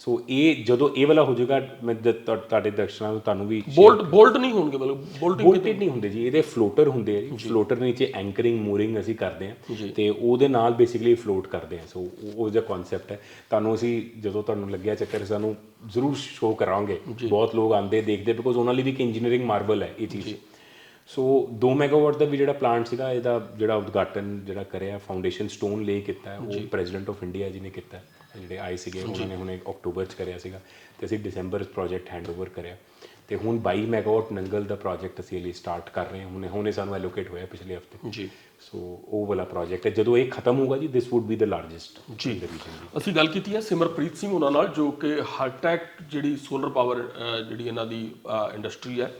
ਸੋ ਇਹ ਜਦੋਂ ਇਹ ਵਾਲਾ ਹੋ ਜਾਏਗਾ, ਮੈਂ ਤੁਹਾਡੇ ਦਰਸ਼ਕਾਂ ਨੂੰ ਤੁਹਾਨੂੰ ਵੀ ਬੋਲਟ ਨਹੀਂ ਹੋਣਗੇ, ਮਤਲਬ ਬੋਲਟਡ ਨਹੀਂ ਹੁੰਦੇ ਜੀ, ਇਹਦੇ ਫਲੋਟਰ ਹੁੰਦੇ ਆ ਜੀ। ਫਲੋਟਰ ਦੇ ਨੀਚੇ ਐਂਕਰਿੰਗ ਮੂਰਿੰਗ ਅਸੀਂ ਕਰਦੇ ਹਾਂ ਤੇ ਉਹਦੇ ਨਾਲ ਬੇਸਿਕਲੀ ਫਲੋਟ ਕਰਦੇ ਹਾਂ। ਸੋ ਉਹ ਜਿਹੜਾ ਕਨਸੈਪਟ ਹੈ, ਤੁਹਾਨੂੰ ਅਸੀਂ ਜਦੋਂ ਤੁਹਾਨੂੰ ਲੱਗਿਆ ਚੱਕਰ ਸਾਨੂੰ ਜ਼ਰੂਰ ਸ਼ੋਅ ਕਰਾਂਗੇ। ਬਹੁਤ ਲੋਕ ਆਉਂਦੇ ਦੇਖਦੇ, ਬਿਕੋਜ਼ ਉਹਨਾਂ ਲਈ ਵੀ ਇੱਕ ਇੰਜੀਨੀਅਰਿੰਗ ਮਾਰਬਲ ਹੈ ਇਹ ਚੀਜ਼। ਸੋ 2 ਮੈਗਾਵਾਟ ਦਾ ਵੀ ਜਿਹੜਾ ਪਲਾਂਟ ਸੀਗਾ, ਇਹਦਾ ਜਿਹੜਾ ਉਦਘਾਟਨ ਜਿਹੜਾ ਕਰਿਆ, ਫਾਊਂਡੇਸ਼ਨ ਸਟੋਨ ਲੇ ਕੀਤਾ, ਉਹ ਪ੍ਰੈਜ਼ੀਡੈਂਟ ਆਫ ਇੰਡੀਆ ਜੀ ਨੇ ਕੀਤਾ, ਜਿਹੜੇ ਆਏ ਸੀਗੇ ਉਹਨਾਂ ਨੇ ਹੁਣੇ ਅਕਤੂਬਰ 'ਚ ਕਰਿਆ ਸੀਗਾ ਤੇ ਅਸੀਂ ਦਸੰਬਰ 'ਚ ਪ੍ਰੋਜੈਕਟ ਹੈਂਡਓਵਰ ਕਰਿਆ ਤੇ ਹੁਣ 22 ਮੈਗਾਵਾਟ ਨੰਗਲ ਦਾ ਪ੍ਰੋਜੈਕਟ ਅਸੀਂ ਲਈ ਸਟਾਰਟ ਕਰ ਰਹੇ ਹਾਂ। ਹੁਣੇ ਸਾਨੂੰ ਐਲੋਕੇਟ ਹੋਇਆ ਪਿਛਲੇ ਹਫਤੇ ਜੀ। ਸੋ ਉਹ ਵਾਲਾ ਪ੍ਰੋਜੈਕਟ ਹੈ, ਜਦੋਂ ਇਹ ਖਤਮ ਹੋਊਗਾ ਜੀ ਦਿਸ ਵੁੱਡ ਬੀ ਦ ਲਾਰਜੈਸਟ ਜੀ। ਅਸੀਂ ਗੱਲ ਕੀਤੀ ਹੈ ਸਿਮਰਪ੍ਰੀਤ ਸਿੰਘ ਉਹਨਾਂ ਨਾਲ, ਜੋ ਕਿ ਹਾਈਟੈਕ ਜਿਹੜੀ ਸੋਲਰ ਪਾਵਰ ਜਿਹੜੀ ਇਹਨਾਂ ਦੀ ਇੰਡਸਟਰੀ ਹੈ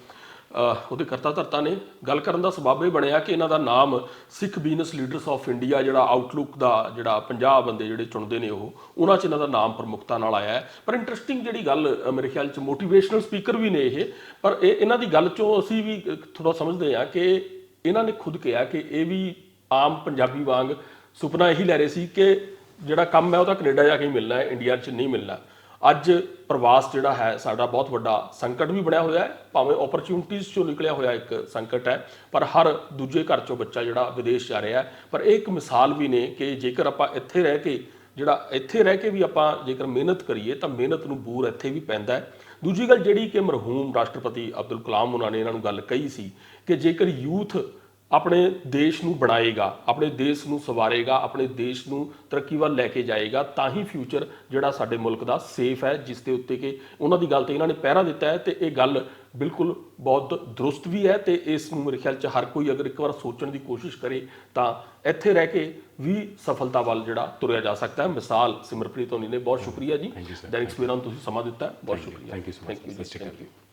ਉਹਦੇ ਕਰਤਾ ਧਰਤਾ ਨੇ। ਗੱਲ ਕਰਨ ਦਾ ਸਬੱਬ ਇਹ ਬਣਿਆ ਕਿ ਇਹਨਾਂ ਦਾ ਨਾਮ ਸਿੱਖ ਬਿਜ਼ਨਸ ਲੀਡਰਸ ਆਫ ਇੰਡੀਆ, ਜਿਹੜਾ ਆਊਟਲੁੱਕ ਦਾ ਜਿਹੜਾ 50 ਬੰਦੇ ਜਿਹੜੇ ਚੁਣਦੇ ਨੇ ਉਹਨਾਂ 'ਚ ਇਹਨਾਂ ਦਾ ਨਾਮ ਪ੍ਰਮੁੱਖਤਾ ਨਾਲ ਆਇਆ ਹੈ। ਪਰ ਇੰਟਰਸਟਿੰਗ ਜਿਹੜੀ ਗੱਲ ਮੇਰੇ ਖਿਆਲ 'ਚ ਮੋਟੀਵੇਸ਼ਨਲ ਸਪੀਕਰ ਵੀ ਨੇ ਇਹ, ਪਰ ਇਹਨਾਂ ਦੀ ਗੱਲ 'ਚੋਂ ਅਸੀਂ ਵੀ ਥੋੜ੍ਹਾ ਸਮਝਦੇ ਹਾਂ ਕਿ ਇਹਨਾਂ ਨੇ ਖੁਦ ਕਿਹਾ ਕਿ ਇਹ ਵੀ ਆਮ ਪੰਜਾਬੀ ਵਾਂਗ ਸੁਪਨਾ ਇਹੀ ਲੈ ਰਹੇ ਸੀ ਕਿ ਜਿਹੜਾ ਕੰਮ ਹੈ ਉਹ ਤਾਂ ਕੈਨੇਡਾ ਜਾ ਕੇ ਹੀ ਮਿਲਣਾ ਹੈ, ਇੰਡੀਆ 'ਚ ਨਹੀਂ ਮਿਲਣਾ। ਅੱਜ ਪ੍ਰਵਾਸ ਜਿਹੜਾ ਹੈ ਸਾਡਾ ਬਹੁਤ ਵੱਡਾ ਸੰਕਟ ਵੀ ਬਣਿਆ ਹੋਇਆ ਹੈ, ਭਾਵੇਂ ਓਪਰਚੁਨਿਟੀਜ਼ 'ਚੋਂ ਨਿਕਲਿਆ ਹੋਇਆ ਇੱਕ ਸੰਕਟ ਹੈ, ਪਰ ਹਰ ਦੂਜੇ ਘਰ 'ਚੋਂ ਬੱਚਾ ਜਿਹੜਾ ਵਿਦੇਸ਼ ਜਾ ਰਿਹਾ ਹੈ। ਪਰ ਇਹ ਇੱਕ ਮਿਸਾਲ ਵੀ ਨੇ ਕਿ ਜੇਕਰ ਆਪਾਂ ਇੱਥੇ ਰਹਿ ਕੇ ਵੀ ਆਪਾਂ ਜੇਕਰ ਮਿਹਨਤ ਕਰੀਏ ਤਾਂ ਮਿਹਨਤ ਨੂੰ ਬੂਰ ਇੱਥੇ ਵੀ ਪੈਂਦਾ ਹੈ। ਦੂਜੀ ਗੱਲ ਜਿਹੜੀ ਕਿ ਮਰਹੂਮ ਰਾਸ਼ਟਰਪਤੀ ਅਬਦੁਲ ਕਲਾਮ ਉਹਨਾਂ ਨੇ ਇਹਨਾਂ ਨੂੰ ਗੱਲ ਕਹੀ ਸੀ ਕਿ ਜੇਕਰ ਯੂਥ ਆਪਣੇ ਦੇਸ਼ ਨੂੰ ਬਣਾਏਗਾ, ਆਪਣੇ ਦੇਸ਼ ਨੂੰ ਸਵਾਰੇਗਾ, ਆਪਣੇ ਦੇਸ਼ ਨੂੰ ਤਰੱਕੀ ਵੱਲ ਲੈ ਕੇ ਜਾਏਗਾ, ਤਾਂ ਹੀ ਫਿਊਚਰ ਜਿਹੜਾ ਸਾਡੇ ਮੁਲਕ ਦਾ ਸੇਫ ਹੈ, ਜਿਸ ਦੇ ਉੱਤੇ ਕਿ ਉਹਨਾਂ ਦੀ ਗੱਲ ਤੇ ਇਹਨਾਂ ਨੇ ਪਹਿਰਾ ਦਿੱਤਾ ਹੈ। ਤੇ ਇਹ ਗੱਲ ਬਿਲਕੁਲ ਬਹੁਤ ਦਰੁਸਤ ਵੀ ਹੈ ਤੇ ਇਸ ਨੂੰ ਮੇਰੇ ਖਿਆਲ 'ਚ ਹਰ ਕੋਈ ਅਗਰ ਇੱਕ ਵਾਰ ਸੋਚਣ ਦੀ ਕੋਸ਼ਿਸ਼ ਕਰੇ ਤਾਂ ਇੱਥੇ ਰਹਿ ਕੇ ਵੀ ਸਫਲਤਾ ਵੱਲ ਜਿਹੜਾ ਤੁਰਿਆ ਜਾ ਸਕਦਾ ਹੈ। ਮਿਸਾਲ ਸਿਮਰਪ੍ਰੀਤ ਹੋਣੀ ਨੇ। ਬਹੁਤ ਸ਼ੁਕਰੀਆ ਜੀ, ਦੈਨਿਕ ਸਵੇਰਾ ਨੂੰ ਤੁਸੀਂ ਸਮਾਂ ਦਿੱਤਾ, ਬਹੁਤ ਸ਼ੁਕਰੀਆ। Thank you so much.